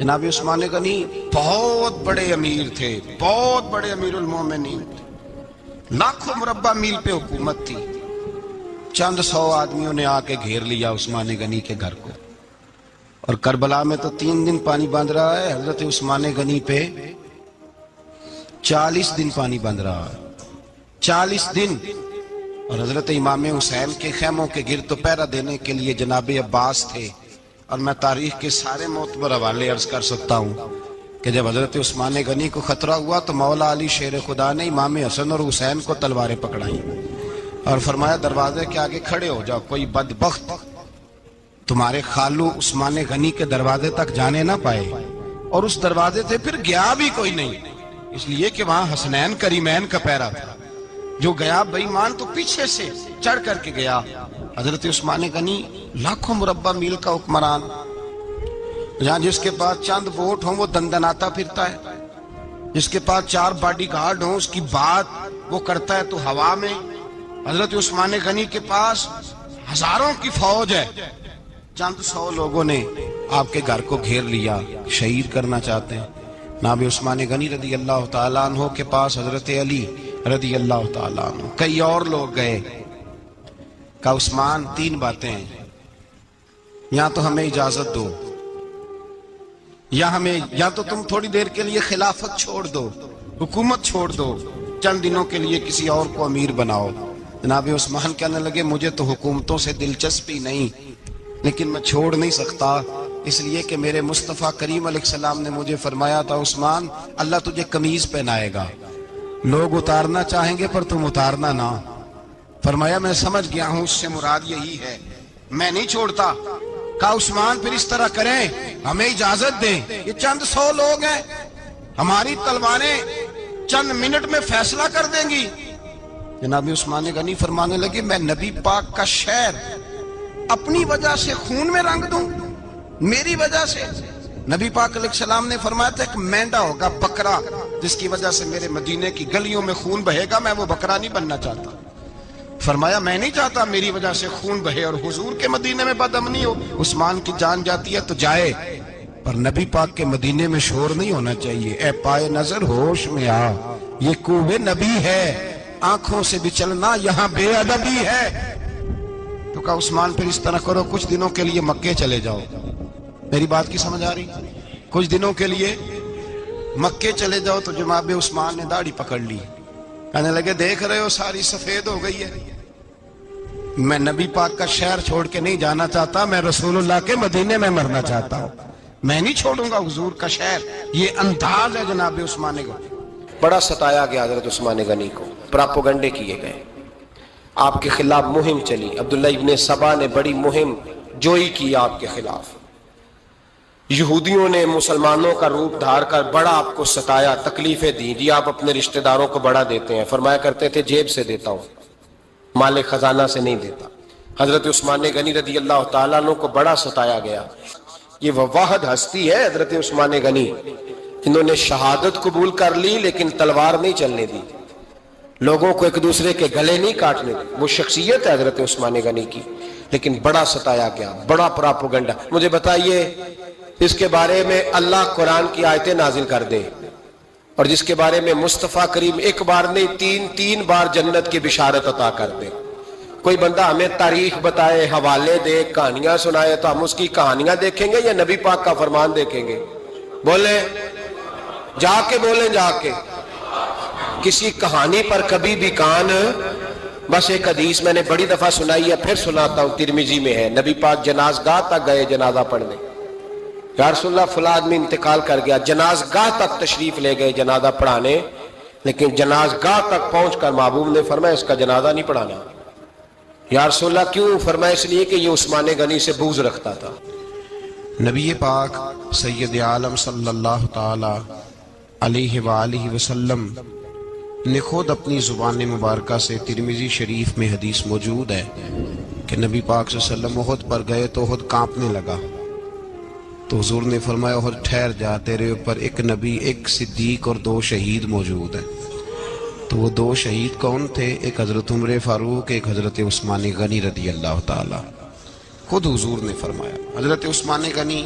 جناب عثمان غنی بہت بڑے امیر تھے، بہت بڑے امیر المومنین تھے، لاکھوں مربع میل پہ حکومت تھی۔ چند سو آدمیوں نے آ کے گھیر لیا عثمان غنی کے گھر کو، اور کربلا میں تو 3 دن پانی بند رہا ہے، حضرت عثمان غنی پہ 40 دن پانی بند رہا ہے، 40 دن۔ اور حضرت امام حسین کے خیموں کے گرد تو پہرا دینے کے لیے جناب عباس تھے۔ اور میں تاریخ کے سارے معتبر حوالے عرض کر سکتا ہوں کہ جب حضرت عثمان غنی کو خطرہ ہوا تو مولا علی شیر خدا نے امام حسن اور حسین کو تلواریں پکڑائیں اور فرمایا دروازے کے آگے کھڑے ہو جاؤ، کوئی بدبخت تمہارے خالو عثمان غنی کے دروازے تک جانے نہ پائے۔ اور اس دروازے سے پھر گیا بھی کوئی نہیں، اس لیے کہ وہاں حسنین کریمین کا پہرا تھا۔ جو گیا بے ایمان تو پیچھے سے چڑھ کر کے گیا۔ حضرت عثمان غنی لاکھوں مربع میل کا حکمران، جہاں جس کے پاس چند ووٹ ہوں وہ دندناتا پھرتا ہے، جس کے پاس 4 باڈی گارڈ ہوں اس کی بات وہ کرتا ہے تو ہوا میں۔ حضرت عثمان غنی کے پاس ہزاروں کی فوج ہے، چند 100 لوگوں نے آپ کے گھر کو گھیر لیا، شہید کرنا چاہتے ہیں۔ جناب عثمان غنی رضی اللہ تعالیٰ عنہ کے پاس حضرت علی رضی اللہ تعالیٰ عنہ، کئی اور لوگ گئے۔ کہا عثمان 3 باتیں ہیں، یا تو ہمیں اجازت دو، یا تو تم تھوڑی دیر کے لیے خلافت چھوڑ دو، حکومت چھوڑ دو، چند دنوں کے لیے کسی اور کو امیر بناؤ۔ جناب عثمان کہنے لگے مجھے تو حکومتوں سے دلچسپی نہیں، لیکن میں چھوڑ نہیں سکتا، اس لیے کہ میرے مصطفیٰ کریم علیہ السلام نے مجھے فرمایا تھا عثمان اللہ تجھے قمیض پہنائے گا، لوگ اتارنا چاہیں گے پر تم اتارنا نہ۔ فرمایا میں سمجھ گیا ہوں، اس سے مراد یہی ہے، میں نہیں چھوڑتا۔ کہا عثمان پھر اس طرح کریں، ہمیں اجازت دیں، یہ چند 100 لوگ ہیں، ہماری تلواریں چند منٹ میں فیصلہ کر دیں گی۔ جناب عثمان غنی فرمانے لگے میں نبی پاک کا شہر اپنی وجہ سے خون میں رنگ دوں، میری وجہ سے؟ نبی پاک علیہ السلام نے فرمایا تھا ایک مینڈا ہوگا، بکرا، جس کی وجہ سے میرے مدینے کی گلیوں میں خون بہے گا، میں وہ بکرا نہیں بننا چاہتا۔ فرمایا میں نہیں چاہتا میری وجہ سے خون بہے اور حضور کے مدینے میں بدامنی ہو۔ عثمان کی جان جاتی ہے تو جائے، پر نبی پاک کے مدینے میں شور نہیں ہونا چاہیے۔ اے پائے نظر ہوش میں آ، یہ کوہ نبی ہے، آنکھوں سے بھی چلنا یہاں بے ادبی ہے۔ تو کہا عثمان پھر اس طرح کرو، کچھ دنوں کے لیے مکے چلے جاؤ۔ میری بات کی سمجھ آ رہی؟ کچھ دنوں کے لیے مکے چلے جاؤ۔ تو جناب عثمان نے داڑھی پکڑ لی، کہنے لگے دیکھ رہے ہو ساری سفید ہو گئی ہے، میں نبی پاک کا شہر چھوڑ کے نہیں جانا چاہتا، میں رسول اللہ کے مدینے میں مرنا چاہتا ہوں، میں نہیں چھوڑوں گا حضور کا شہر۔ یہ انداز ہے جناب عثمان غنی۔ بڑا ستایا گیا حضرت عثمان غنی کو، پراپوگنڈے کیے گئے، آپ کے خلاف مہم چلی، عبداللہ ابن سبا نے بڑی مہم جوئی کی آپ کے خلاف، یہودیوں نے مسلمانوں کا روپ دھار کر بڑا آپ کو ستایا، تکلیفیں دی، جی آپ اپنے رشتہ داروں کو بڑا دیتے ہیں، فرمایا کرتے تھے جیب سے دیتا ہوں، مال خزانہ سے نہیں دیتا۔ حضرت عثمان غنی رضی اللہ تعالیٰ عنہ کو بڑا ستایا گیا۔ یہ وہ واحد ہستی ہے حضرت عثمان غنی جنہوں نے شہادت قبول کر لی لیکن تلوار نہیں چلنے دی، لوگوں کو ایک دوسرے کے گلے نہیں کاٹنے دی، وہ شخصیت ہے حضرت عثمان غنی کی، لیکن بڑا ستایا گیا، بڑا پراپوگنڈا۔ مجھے بتائیے اس کے بارے میں اللہ قرآن کی آیتیں نازل کر دے، اور جس کے بارے میں مصطفیٰ کریم ایک بار نہیں 3 بار جنت کی بشارت عطا کر دے، کوئی بندہ ہمیں تاریخ بتائے، حوالے دے، کہانیاں سنائے، تو ہم اس کی کہانیاں دیکھیں گے یا نبی پاک کا فرمان دیکھیں گے؟ بولیں، جا کے بولیں، جا کے۔ کسی کہانی پر کبھی بھی کان، بس ایک حدیث میں نے بڑی دفعہ سنائی ہے، پھر سناتا ہوں، ترمذی میں ہے، نبی پاک جنازگاہ تک گئے جنازہ پڑھنے، یا رسول اللہ فلاں آدمی انتقال کر گیا، جنازگاہ تک تشریف لے گئے جنازہ پڑھانے، لیکن جنازگاہ تک پہنچ کر محبوب نے فرمایا اس کا جنازہ نہیں پڑھانا۔ یا رسول اللہ کیوں؟ فرمایا اس لیے کہ یہ عثمان غنی سے بغض رکھتا تھا۔ نبی پاک سید عالم صلی اللہ تعالی علیہ وآلہ وسلم نے خود اپنی زبان مبارکہ سے ترمذی شریف میں حدیث موجود ہے کہ نبی پاک صلی اللہ علیہ وسلم احد پر گئے تو احد کانپنے لگا، تو حضور نے فرمایا احد ٹھہر جا، تیرے اوپر ایک نبی، ایک صدیق اور 2 شہید موجود ہیں۔ تو وہ 2 شہید کون تھے؟ ایک حضرت عمر فاروق، ایک حضرت عثمان غنی رضی اللہ تعالی۔ خود حضور نے فرمایا۔ حضرت عثمان غنی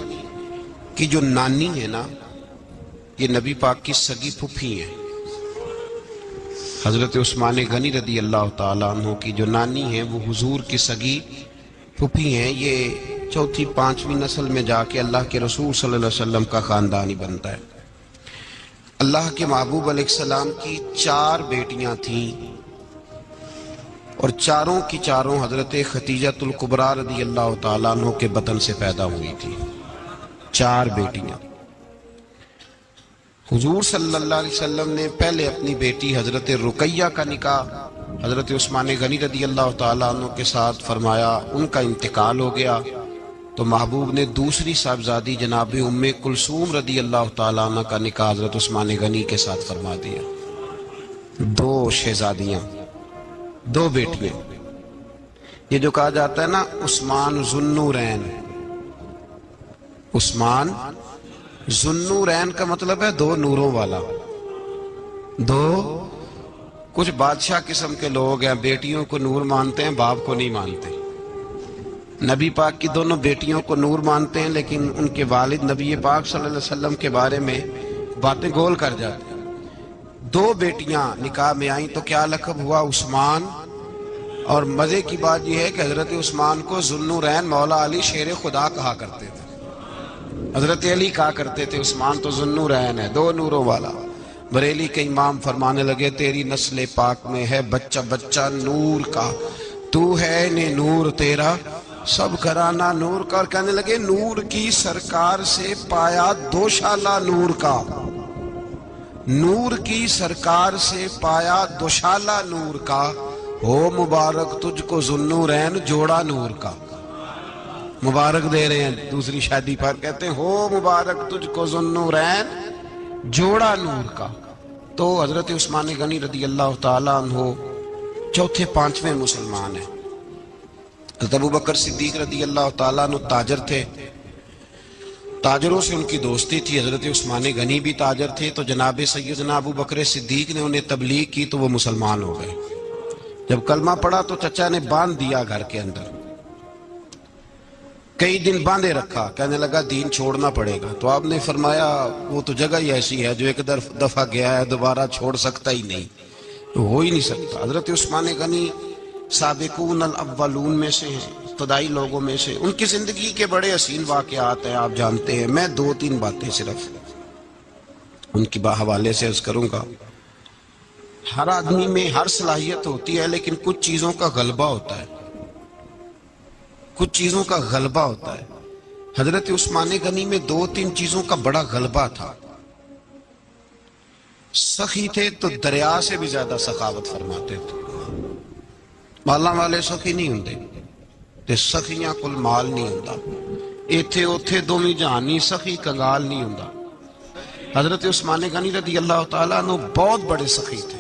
کہ جو نانی ہے نا یہ نبی پاک کی سگی پھوپھی ہیں. حضرت عثمان غنی رضی اللہ تعالیٰ عنہ کی جو نانی ہے وہ حضور کی سگی پھوپھی ہیں. یہ چوتھی پانچویں نسل میں جا کے اللہ کے رسول صلی اللہ علیہ وسلم کا خاندان ہی بنتا ہے. اللہ کے محبوب علیہ السلام کی 4 بیٹیاں تھیں اور چاروں کی چاروں حضرت خدیجۃ الکبریٰ رضی اللہ تعالیٰ عنہ کے بطن سے پیدا ہوئی تھی. 4 بیٹیاں. حضور صلی اللہ علیہ وسلم نے پہلے اپنی بیٹی حضرت رقیہ کا نکاح حضرت عثمان غنی رضی اللہ تعالیٰ عنہ کے ساتھ فرمایا. ان کا انتقال ہو گیا تو محبوب نے دوسری صاحبزادی جناب ام کلثوم رضی اللہ تعالیٰ عنہ کا نکاح حضرت عثمان غنی کے ساتھ فرما دیا. 2 شہزادیاں، 2 بیٹیاں. یہ جو کہا جاتا ہے نا عثمان ذوالنورین، عثمان ذوالنورین کا مطلب ہے 2 نوروں والا. 2 کچھ بادشاہ قسم کے لوگ ہیں، بیٹیوں کو نور مانتے ہیں، باپ کو نہیں مانتے. نبی پاک کی دونوں بیٹیوں کو نور مانتے ہیں لیکن ان کے والد نبی پاک صلی اللہ علیہ وسلم کے بارے میں باتیں گول کر جاتے ہیں. 2 بیٹیاں نکاح میں آئیں تو کیا لقب ہوا؟ عثمان. اور مزے کی بات یہ ہے کہ حضرت عثمان کو ذوالنورین مولا علی شیر خدا کہا کرتے تھے. حضرت علی کہا کرتے تھے عثمان تو ذوالنورین ہے، 2 نوروں والا. بریلی کے امام فرمانے لگے تیری نسل پاک میں ہے بچہ بچہ نور کا، تو ہے نے نور تیرا سب گھرانہ نور کا. اور کہنے لگے نور کی سرکار سے پایا 2 شالہ نور کا، نور کی سرکار سے پایا 2 شالہ نور کا. ہو مبارک تجھ کو ذوالنورین جوڑا نور کا. مبارک دے رہے ہیں دوسری شادی پر، کہتے ہیں ہو مبارک تجھ کو ذوالنورین جوڑا نور کا. تو حضرت عثمان غنی رضی اللہ تعالیٰ عنہ 4 5ویں مسلمان ہیں. حضرت ابو بکر صدیق رضی اللہ تعالیٰ عنہ تاجر تھے، تاجروں سے ان کی دوستی تھی. حضرت عثمان غنی بھی تاجر تھے تو جناب سیدنا ابو بکر صدیق نے انہیں تبلیغ کی تو وہ مسلمان ہو گئے. جب کلمہ پڑھا تو چچا نے باندھ دیا گھر کے اندر، کئی دن باندھے رکھا، کہنے لگا دین چھوڑنا پڑے گا. تو آپ نے فرمایا وہ تو جگہ ہی ایسی ہے جو ایک دفعہ گیا ہے دوبارہ چھوڑ سکتا ہی نہیں، ہو ہی نہیں سکتا. حضرت عثمان غنی سابقون الاولون میں سے ہیں، ابتدائی لوگوں میں سے. ان کی زندگی کے بڑے حسین واقعات ہیں، آپ جانتے ہیں. میں 2-3 باتیں صرف ان کی حوالے سے عرض کروں گا. ہر آدمی میں ہر صلاحیت ہوتی ہے لیکن کچھ چیزوں کا غلبہ ہوتا ہے، کچھ چیزوں کا غلبہ ہوتا ہے. حضرت عثمان غنی میں 2-3 چیزوں کا بڑا غلبہ تھا. سخی تھے تو دریا سے بھی زیادہ سخاوت فرماتے تھے. مالاں والے سخی نہیں ہوندے تے سخیاں کل مال نہیں ہوندا. ایتھے اوتھے دوویں جہانی سخی کنگال نہیں ہوندا. حضرت عثمان غنی رضی اللہ تعالیٰ عنہ بہت بڑے سخی تھے،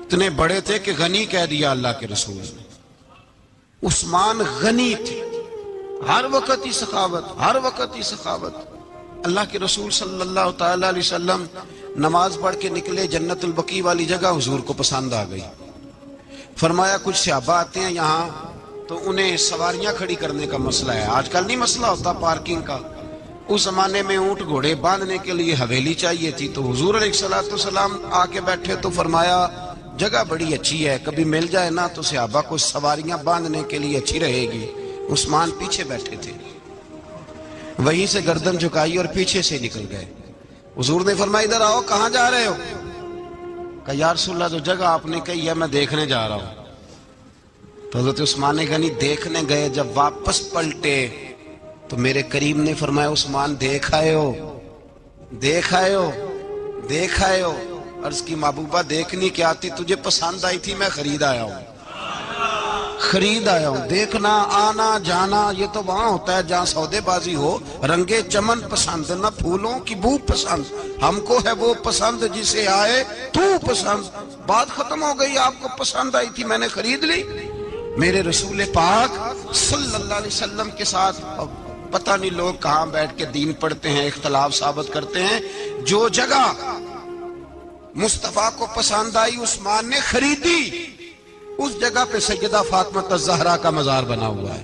اتنے بڑے تھے کہ غنی کہہ دیا اللہ کے رسول نے. عثمان غنی تھے، ہر وقت ہی سخاوت، ہر وقت ہی سخاوت. اللہ کے رسول صلی اللہ تعالیٰ علیہ وسلم نماز پڑھ کے نکلے، جنت البقیع والی جگہ حضور کو پسند آ گئی. فرمایا کچھ صحابہ آتے ہیں یہاں تو انہیں سواریاں کھڑی کرنے کا مسئلہ ہے. آج کل نہیں مسئلہ ہوتا پارکنگ کا، اس زمانے میں اونٹ گھوڑے باندھنے کے لیے حویلی چاہیے تھی. تو حضور علیہ السلام آ کے بیٹھے تو فرمایا جگہ بڑی اچھی ہے، کبھی مل جائے نا تو صحابہ کو سواریاں باندھنے کے لیے اچھی رہے گی. عثمان پیچھے بیٹھے تھے، وہیں سے گردن جھکائی اور پیچھے سے نکل گئے. حضور نے فرمایا ادھر آؤ، کہاں جا رہے ہو؟ کہا یا رسول اللہ جو جگہ آپ نے کہی ہے میں دیکھنے جا رہا ہوں. تو حضرت عثمان غنی دیکھنے گئے، جب واپس پلٹے تو میرے کریم نے فرمایا عثمان دیکھ آئے ہو، دیکھ آئے ہو، دیکھ آئے ہو. عرض کی محبوبہ دیکھنی کیا آتی، تجھے پسند آئی تھی، میں خرید آیا ہوں، خرید آیا ہوں. دیکھنا آنا جانا یہ تو وہاں ہوتا ہے جہاں سودے بازی ہو. رنگے چمن پسند نہ پھولوں کی بو پسند، ہم کو ہے وہ پسند جسے آئے تو پسند. بات ختم ہو گئی، آپ کو پسند آئی تھی میں نے خرید لی. میرے رسول پاک صلی اللہ علیہ وسلم کے ساتھ پتہ نہیں لوگ کہاں بیٹھ کے دین پڑھتے ہیں، اختلاف ثابت کرتے ہیں. جو جگہ مصطفیٰ کو پسند آئی عثمان نے خریدی، اس جگہ پہ سیدہ فاطمہ الزہرا کا مزار بنا ہوا ہے.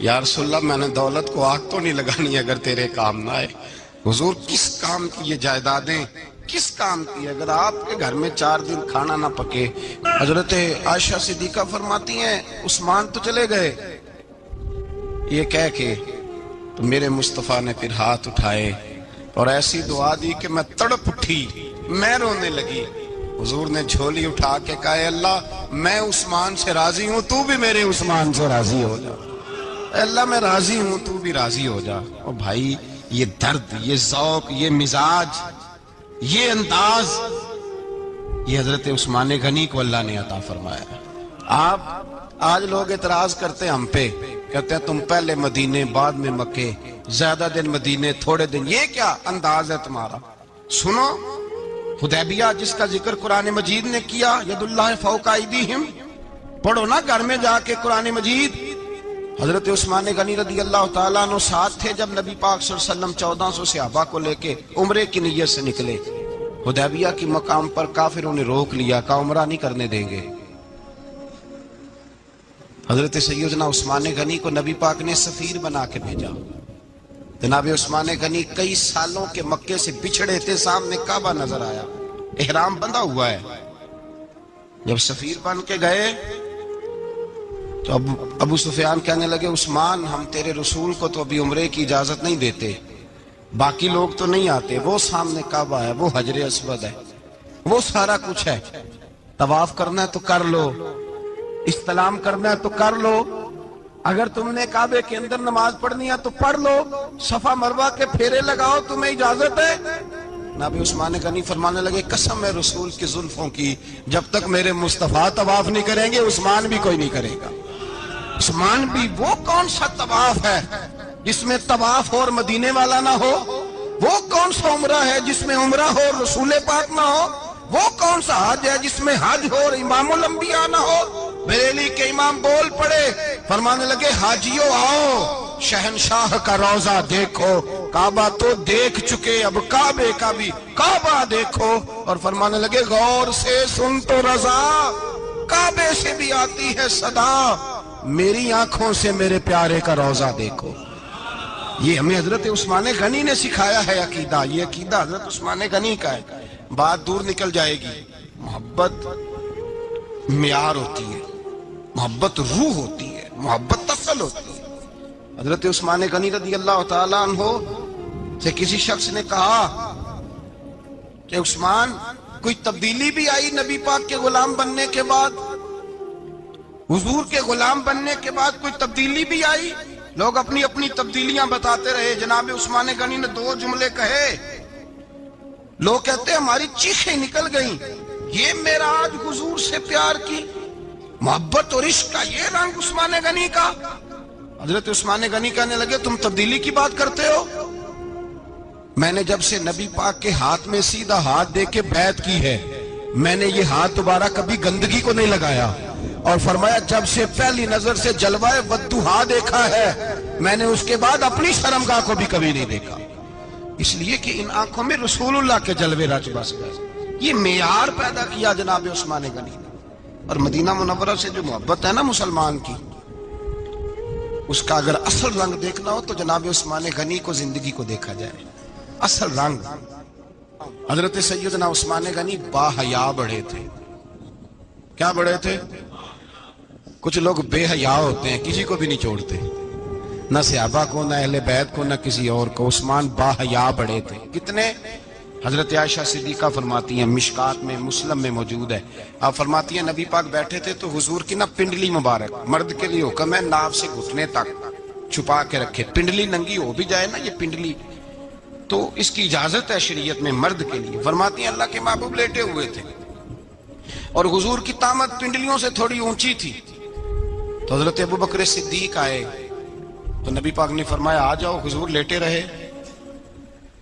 یا رسول اللہ میں نے دولت کو آگ تو نہیں لگانی اگر تیرے کام نہ آئے. حضور کس کام کی یہ جائیدادیں، کس کام کی؟ اگر آپ کے گھر میں 4 دن کھانا نہ پکے. حضرت عائشہ صدیقہ فرماتی ہیں عثمان تو چلے گئے، یہ کہہ کے تو میرے مصطفیٰ نے پھر ہاتھ اٹھائے اور ایسی دعا دی کہ میں تڑپ اٹھی، میں رونے لگی. حضور نے جھولی اٹھا کے کہا اے اللہ میں عثمان سے راضی ہوں، تو بھی میرے عثمان سے راضی ہو جا. اے اللہ میں راضی ہوں، تو بھی راضی ہو جا. اور بھائی یہ درد، یہ ذوق، یہ مزاج، یہ انداز، یہ حضرت عثمان غنی کو اللہ نے عطا فرمایا. آپ آج لوگ اعتراض کرتے ہیں ہم پہ، کہتے ہیں تم پہلے مدینے بعد میں مکے، زیادہ دن مدینے تھوڑے دن. یہ کیا انداز ہے تمہارا؟ سنو حدیبیہ جس کا ذکر قرآن مجید نے کیا، ید اللہ فوق ایدیہم، پڑھو نا گھر میں جا کے قرآن مجید. حضرت عثمان غنی رضی اللہ تعالیٰ عنہ ساتھ تھے جب نبی پاک صلی اللہ علیہ وسلم 1400 صحابہ کو لے کے عمرے کی نیت سے نکلے. حدیبیہ کی مقام پر کافروں نے روک لیا، کہا عمرہ نہیں کرنے دیں گے. حضرت سیدنا عثمان غنی کو نبی پاک نے سفیر بنا کے بھیجا. جناب عثمان غنی کئی سالوں کے مکے سے بچھڑے تھے، سامنے کعبہ نظر آیا، احرام بندھا ہوا ہے. جب سفیر بن کے گئے تو ابو سفیان کہنے لگے عثمان ہم تیرے رسول کو تو ابھی عمرے کی اجازت نہیں دیتے، باقی لوگ تو نہیں آتے، وہ سامنے کعبہ ہے، وہ حجر اسود ہے، وہ سارا کچھ ہے، طواف کرنا ہے تو کر لو، استلام کرنا ہے تو کر لو، اگر تم نے کعبے کے اندر نماز پڑھنی ہے تو پڑھ لو، صفا مروہ کے پھیرے لگاؤ، تمہیں اجازت ہے. نبی عثمان غنی فرمانے لگے قسم ہے رسول کی زلفوں کی، جب تک میرے مصطفیٰ طواف نہیں کریں گے عثمان بھی کوئی نہیں کرے گا. عثمان بھی وہ کون سا طواف ہے جس میں طواف اور مدینے والا نہ ہو؟ وہ کون سا عمرہ ہے جس میں عمرہ ہو اور رسول پاک نہ ہو؟ وہ کون سا حج ہے جس میں حج ہو اور امام الانبیاء نہ ہو؟ بریلی کے امام بول پڑے، فرمانے لگے حاجیو آؤ شہنشاہ کا روضہ دیکھو، کعبہ تو دیکھ چکے اب کعبے کا بھی کعبہ دیکھو. اور فرمانے لگے غور سے سن تو رضا، کعبے سے بھی آتی ہے صدا، میری آنکھوں سے میرے پیارے کا روضہ دیکھو. یہ ہمیں حضرت عثمان غنی نے سکھایا ہے عقیدہ، یہ عقیدہ حضرت عثمان غنی کا ہے. بات دور نکل جائے گی. محبت معیار ہوتی ہے، محبت روح ہوتی ہے، محبت اصل ہوتی ہے. حضرت عثمان غنی رضی اللہ تعالیٰ عنہ سے کسی شخص نے کہا کہ عثمان کوئی تبدیلی بھی آئی نبی پاک کے غلام بننے کے بعد؟ حضور کے غلام بننے کے بعد کوئی تبدیلی بھی آئی؟ لوگ اپنی اپنی تبدیلیاں بتاتے رہے. جناب عثمان غنی نے 2 جملے کہے، لوگ کہتے ہیں ہماری چیخیں نکل گئیں، یہ معراج حضور سے پیار کی محبت اور عشق کا یہ رنگ عثمان غنی کا. حضرت عثمان غنی کہنے لگے تم تبدیلی کی بات کرتے ہو؟ میں نے جب سے نبی پاک کے ہاتھ میں سیدھا ہاتھ دے کے بیعت کی ہے، میں نے یہ ہاتھ دوبارہ کبھی گندگی کو نہیں لگایا. اور فرمایا جب سے پہلی نظر سے جلوہ والضحیٰ دیکھا ہے، میں نے اس کے بعد اپنی شرمگاہ کو بھی کبھی نہیں دیکھا، اس لیے کہ ان آنکھوں میں رسول اللہ کے جلوے رچ بس گئے. یہ معیار پیدا کیا جناب عثمان غنی نے. اور مدینہ منورہ سے جو محبت ہے نا مسلمان کی، اس کا اگر اصل رنگ دیکھنا ہو تو جناب عثمان غنی کو زندگی کو دیکھا جائے. اصل رنگ. حضرت سیدنا عثمان غنی با حیا بڑے تھے. کیا بڑے تھے؟ کچھ لوگ بے حیا ہوتے ہیں، کسی کو بھی نہیں چھوڑتے، نہ صحابہ کو، نہ اہل بیت کو، نہ کسی اور کو. عثمان با حیا بڑے تھے. کتنے؟ حضرت عائشہ صدیقہ فرماتی ہیں، مشکات میں مسلم میں موجود ہے، آپ فرماتی ہیں نبی پاک بیٹھے تھے تو حضور کی نا پنڈلی مبارک، مرد کے لیے حکم ہے ناف سے گھٹنے تک چھپا کے رکھے. پنڈلی ننگی ہو بھی جائے نا یہ پنڈلی تو اس کی اجازت ہے شریعت میں مرد کے لیے. فرماتی ہیں اللہ کے محبوب لیٹے ہوئے تھے اور حضور کی طامت پنڈلیوں سے تھوڑی اونچی تھی. تو حضرت ابو بکر صدیق آئے تو نبی پاک نے فرمایا آ جاؤ. حضور لیٹے رہے.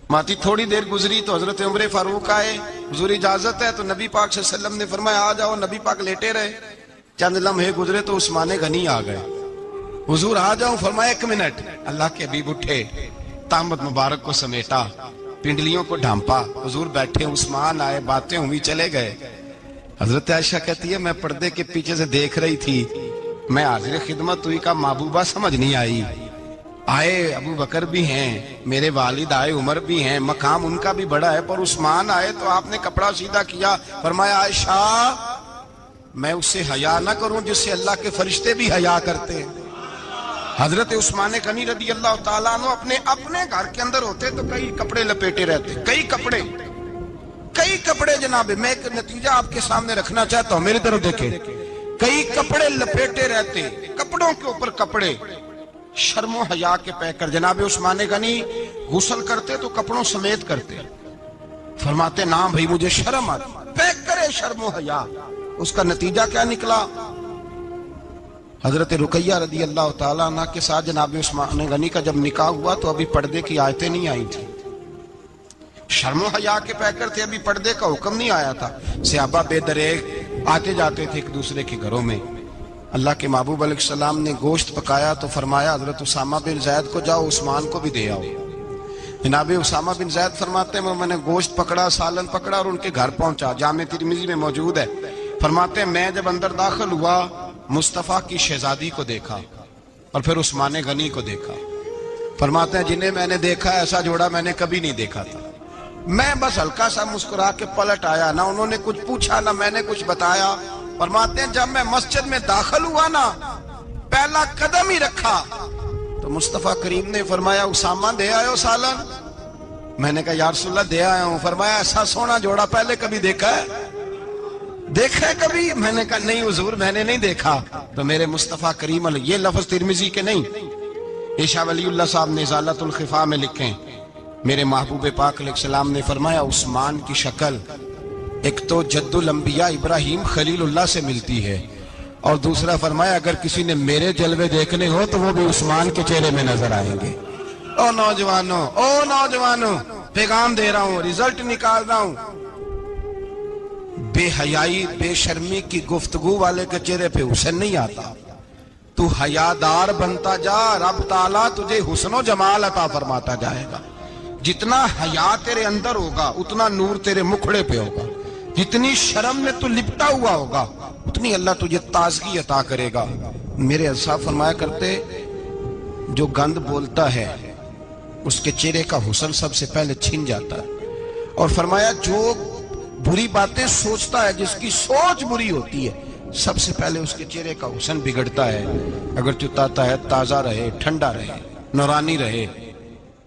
ماتی تھوڑی دیر گزری تو حضرت عمر فاروق آئے، حضور اجازت ہے؟ تو نبی پاک صلی اللہ علیہ وسلم نے فرمایا آ جاؤ. نبی پاک لیٹے رہے. چند لمحے گزرے تو عثمان غنی آ گئے. حضور آ جاؤ. فرمایا 1 منٹ. اللہ کے حبیب اٹھے، طامت مبارک کو سمیٹا، پنڈلیوں کو ڈھانپا. حضور بیٹھے، عثمان آئے، باتیں ہوئی، چلے گئے. حضرت عائشہ کہتی ہے میں پردے کے پیچھے سے دیکھ رہی تھی، میں حاضر خدمت ہوئی کا محبوبہ سمجھ نہیں آئی. آئے ابو بکر بھی ہیں، میرے والد آئے عمر بھی ہیں، مقام ان کا بھی بڑا ہے، پر عثمان آئے تو آپ نے کپڑا سیدھا کیا، فرمایا عائشہ میں اس سے حیا نہ کروں جس سے اللہ کے فرشتے بھی حیا کرتے ہیں۔ حضرت عثمان غنی رضی اللہ تعالیٰ عنہ اپنے گھر کے اندر ہوتے تو کئی کپڑے لپیٹے رہتے، کئی کپڑے جناب۔ میں ایک نتیجہ آپ کے سامنے رکھنا چاہتا ہوں، میری طرف دیکھیں، کئی کپڑے لپیٹے رہتے، کپڑوں کے اوپر کپڑے، شرم و حیا کے پیکر۔ جناب عثمان غنی غسل کرتے تو کپڑوں سمیت کرتے، فرماتے نا بھائی مجھے شرم آتی، پیکر شرم و حیا۔ اس کا نتیجہ کیا نکلا؟ حضرت رقیہ رضی اللہ تعالیٰ عنہ کے ساتھ جناب عثمان غنی کا جب نکاح ہوا تو ابھی پردے کی آیتیں نہیں آئی تھی، شرم و حیا کے پیکر تھے، ابھی پردے کا حکم نہیں آیا تھا۔ صحابہ بے دریغ آتے جاتے تھے ایک دوسرے کے گھروں میں۔ اللہ کے محبوب علیہ السلام نے گوشت پکایا تو فرمایا حضرت اسامہ بن زید کو جاؤ عثمان کو بھی دے آؤ۔ جناب اسامہ بن زید فرماتے ہیں میں نے گوشت پکڑا، سالن پکڑا اور ان کے گھر پہنچا، جامع ترمذی میں موجود ہے۔ فرماتے ہیں میں جب اندر داخل ہوا مصطفیٰ کی شہزادی کو دیکھا اور پھر عثمان غنی کو دیکھا۔ فرماتے ہیں جنہیں میں نے دیکھا ایسا جوڑا میں نے کبھی نہیں دیکھا تھا۔ میں بس ہلکا سا مسکرا کے پلٹ آیا، نہ انہوں نے کچھ پوچھا نہ میں نے کچھ بتایا۔ فرماتے ہیں جب میں مسجد میں داخل ہوا نا، پہلا قدم ہی رکھا تو مصطفیٰ کریم نے فرمایا اسامہ دے آئے ہو سالن؟ میں نے کہا یا رسول اللہ دے آیا ہوں۔ فرمایا ایسا سونا جوڑا پہلے کبھی دیکھا ہے؟ دیکھا ہے کبھی؟ میں نے کہا نہیں حضور میں نے نہیں دیکھا۔ تو میرے مصطفیٰ کریم یہ لفظ ترمذی کے نہیں، عیشا ولی اللہ صاحب نے ازالۃ الخفا میں لکھیں، میرے محبوب پاک علیہ السلام نے فرمایا عثمان کی شکل ایک تو جد الانبیاء ابراہیم خلیل اللہ سے ملتی ہے، اور دوسرا فرمایا اگر کسی نے میرے جلوے دیکھنے ہو تو وہ بھی عثمان کے چہرے میں نظر آئیں گے۔ او نوجوانوں پیغام دے رہا ہوں، رزلٹ نکال رہا ہوں، بے حیائی بے شرمی کی گفتگو والے کے چہرے پہ حسن نہیں آتا، تو حیادار بنتا جا، رب تعالیٰ تجھے حسن و جمال عطا فرماتا جائے گا۔ جتنا حیا تیرے اندر ہوگا اتنا نور تیرے مکھڑے پہ ہوگا، جتنی شرم میں تو لپٹا ہوا ہوگا اتنی اللہ تجھے تازگی عطا کرے گا۔ میرے صاحب فرمایا کرتے جو گند بولتا ہے اس کے چہرے کا حسن سب سے پہلے چھن جاتا ہے، اور فرمایا جو بری باتیں سوچتا ہے جس کی سوچ بری ہوتی ہے سب سے پہلے اس کے چہرے کا حسن بگڑتا ہے۔ اگر چتاتا ہے تازہ رہے، ٹھنڈا رہے، نورانی رہے،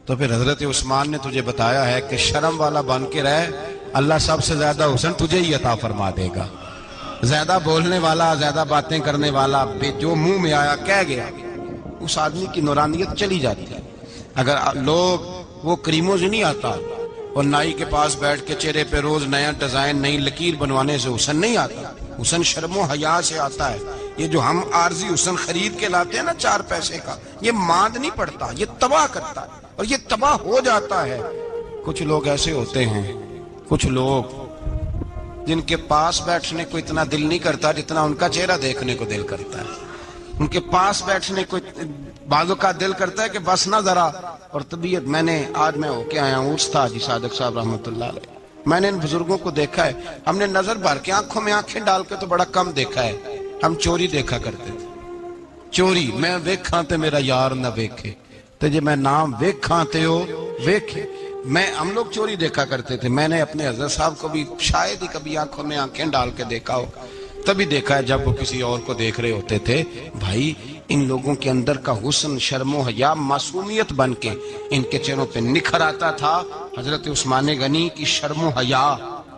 تو پھر حضرت عثمان نے تجھے بتایا ہے کہ شرم والا بن کے رہ، اللہ سب سے زیادہ حسن تجھے ہی عطا فرما دے گا۔ زیادہ بولنے والا، زیادہ باتیں کرنے والا، جو منہ میں آیا کہہ گیا، اس آدمی کی نورانیت چلی جاتی ہے۔ اگر لوگ وہ کریموں سے نہیں آتا اور نائی کے پاس بیٹھ کے چہرے پہ روز نیا ڈیزائن نئی لکیر بنوانے سے حسن نہیں آتا، حسن شرم و حیا سے آتا ہے۔ یہ جو ہم عارضی حسن خرید کے لاتے ہیں نا 4 پیسے کا، یہ ماند نہیں پڑتا، یہ تباہ کرتا ہے اور یہ تباہ ہو جاتا ہے۔ کچھ لوگ ایسے ہوتے ہیں، کچھ لوگ جن کے پاس بیٹھنے کو اتنا دل نہیں کرتا جتنا ان کا چہرہ دیکھنے کو دل کرتا ہے۔ ان کے پاس بیٹھنے کو بعضوں کا دل کرتا ہے کہ بس نہ ذرا، اور طبیعت آج میں ہو کے آیا ہوں، عرس تھا حاجی صادق صاحب رحمۃ اللہ علیہ، میں نے ان بزرگوں کو دیکھا ہے، ہم نے نظر بھر کے آنکھوں میں آنکھیں ڈال کے تو بڑا کم دیکھا ہے، ہم چوری دیکھا کرتے تھے، چوری میں ویکھاں تے میرا یار نہ ویکھے، تے جے میں نام ویکھاں تے ہو ویکھے، ہم لوگ چوری دیکھا کرتے تھے۔ میں نے اپنے حضرت صاحب کو بھی شاید ہی کبھی آنکھوں میں آنکھیں ڈال کے دیکھا ہو، تبھی دیکھا ہے جب وہ کسی اور کو دیکھ رہے ہوتے تھے۔ بھائی ان لوگوں کے اندر کا حسن، شرم و حیا، معصومیت بن کے ان کے چہروں پہ نکھر آتا تھا۔ حضرت عثمان غنی کی شرم و حیا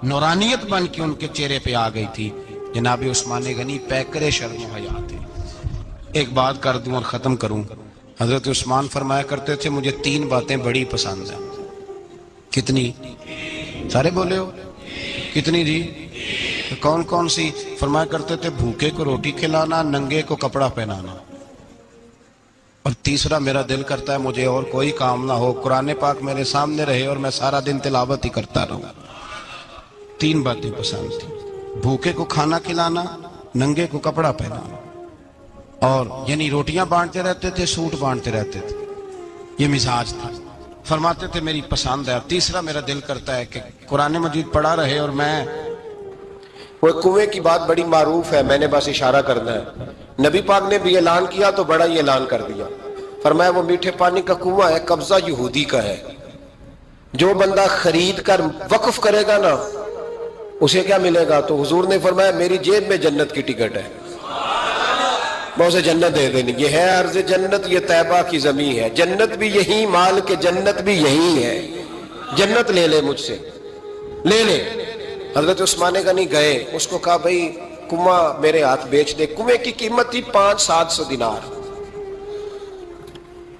نورانیت بن کے ان کے چہرے پہ آ گئی تھی۔ جناب عثمان غنی پیکر شرم و حیا تھے۔ ایک بات کر دوں اور ختم کروں، حضرت عثمان فرمایا کرتے تھے مجھے 3 باتیں بڑی پسند ہیں۔ کتنی؟ سارے بولے ہو کتنی جی؟ کون کون سی؟ فرمایا کرتے تھے بھوکے کو روٹی کھلانا، ننگے کو کپڑا پہنانا، اور تیسرا میرا دل کرتا ہے مجھے اور کوئی کام نہ ہو، قرآن پاک میرے سامنے رہے اور میں سارا دن تلاوت ہی کرتا رہوں۔ 3 باتیں پسند تھی، بھوکے کو کھانا کھلانا، ننگے کو کپڑا پہنانا، اور یعنی روٹیاں بانٹتے رہتے تھے، سوٹ بانٹتے رہتے تھے، یہ مزاج تھا۔ فرماتے تھے میری پسند ہے، اور تیسرا میرا دل کرتا ہے کہ قرآن مجید پڑھا رہے اور میں وہ کنویں کی بات بڑی معروف ہے، میں نے بس اشارہ کرنا ہے، نبی پاک نے بھی اعلان کیا تو بڑا ہی اعلان کر دیا۔ فرمایا وہ میٹھے پانی کا کنواں ہے، قبضہ یہودی کا ہے، جو بندہ خرید کر وقف کرے گا نا اسے کیا ملے گا؟ تو حضور نے فرمایا میری جیب میں جنت کی ٹکٹ ہے، میں اسے جنت دے دینی۔ یہ ہے عرض جنت، یہ طیبہ کی زمین ہے، جنت بھی یہی، مال کے جنت بھی یہی ہے، جنت لے لے مجھ سے، لے لے۔ حضرت عثمان غنی گئے، اس کو کہا بھائی کنواں میرے ہاتھ بیچ دے۔ کنویں کی قیمت تھی 500-700 دینار۔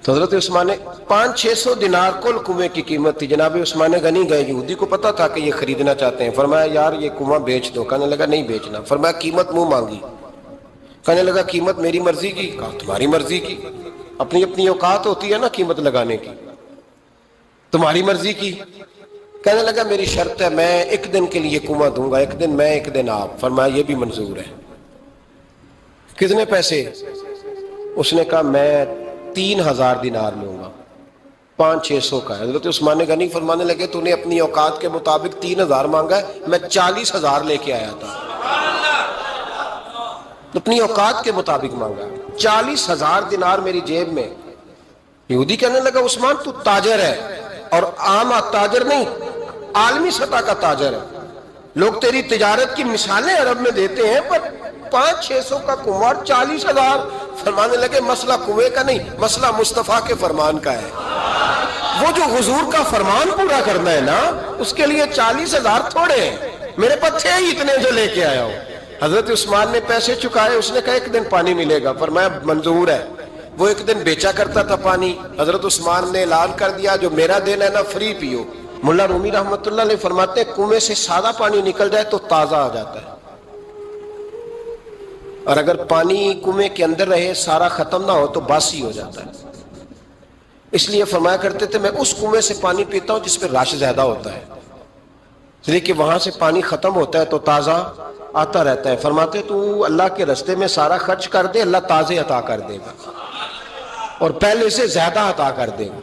تو حضرت عثمان 500-600 دینار کل کنویں کی قیمت تھی۔ جناب عثمان غنی گئے، یہودی کو پتا تھا کہ یہ خریدنا چاہتے ہیں، فرمایا یار یہ کنواں بیچ دو۔ کہنے لگا نہیں بیچنا۔ فرمایا قیمت منہ مانگی، کہنے لگا قیمت میری مرضی کی۔ کہا تمہاری مرضی کی، اپنی اپنی اوقات ہوتی ہے نا قیمت لگانے کی، تمہاری مرضی کی۔ کہنے لگا میری شرط ہے، میں ایک دن کے لیے کنواں دوں گا، ایک دن میں ایک دن آپ۔ فرمایا یہ بھی منظور ہے۔ کتنے پیسے؟ اس نے کہا میں 3000 دینار لوں گا، 500-600 کا ہے۔ حضرت عثمان غنی فرمانے لگے تو نے اپنی اوقات کے مطابق 3000 مانگا ہے، میں 40,000 لے کے آیا تھا، اپنی اوقات کے مطابق مانگا، 40,000 دینار میری جیب میں۔ یہودی کہنے لگا عثمان تو تاجر ہے، اور عام تاجر نہیں، عالمی سطح کا تاجر ہے، لوگ تیری تجارت کی مثالیں عرب میں دیتے ہیں، پر 500-600 کا کنواں 40,000۔ فرمانے لگے مسئلہ کنویں کا نہیں، مسئلہ مصطفیٰ کے فرمان کا ہے، وہ جو حضور کا فرمان پورا کرنا ہے نا، اس کے لیے 40,000 تھوڑے ہیں، میرے پاس تھے ہی اتنے جو لے کے آیا ہوں۔ حضرت عثمان نے پیسے چکائے، اس نے کہا ایک دن پانی ملے گا۔ فرمایا منظور ہے۔ وہ ایک دن بیچا کرتا تھا پانی، حضرت عثمان نے اعلان کر دیا جو میرا دین ہے نا فری پیو۔ ملا رومی رحمۃ اللہ علیہ فرماتے ہیں کنویں سے سادہ پانی نکل جائے تو تازہ آ جاتا ہے، اور اگر پانی کنویں کے اندر رہے سارا ختم نہ ہو تو باسی ہو جاتا ہے۔ اس لیے فرمایا کرتے تھے میں اس کنویں سے پانی پیتا ہوں جس پہ رش زیادہ ہوتا ہے، اس لیے کہ وہاں سے پانی ختم ہوتا ہے تو تازہ آتا رہتا ہے۔ فرماتے تو اللہ کے رستے میں سارا خرچ کر دے، اللہ تازے عطا کر دے گا اور پہلے سے زیادہ عطا کر دے گا۔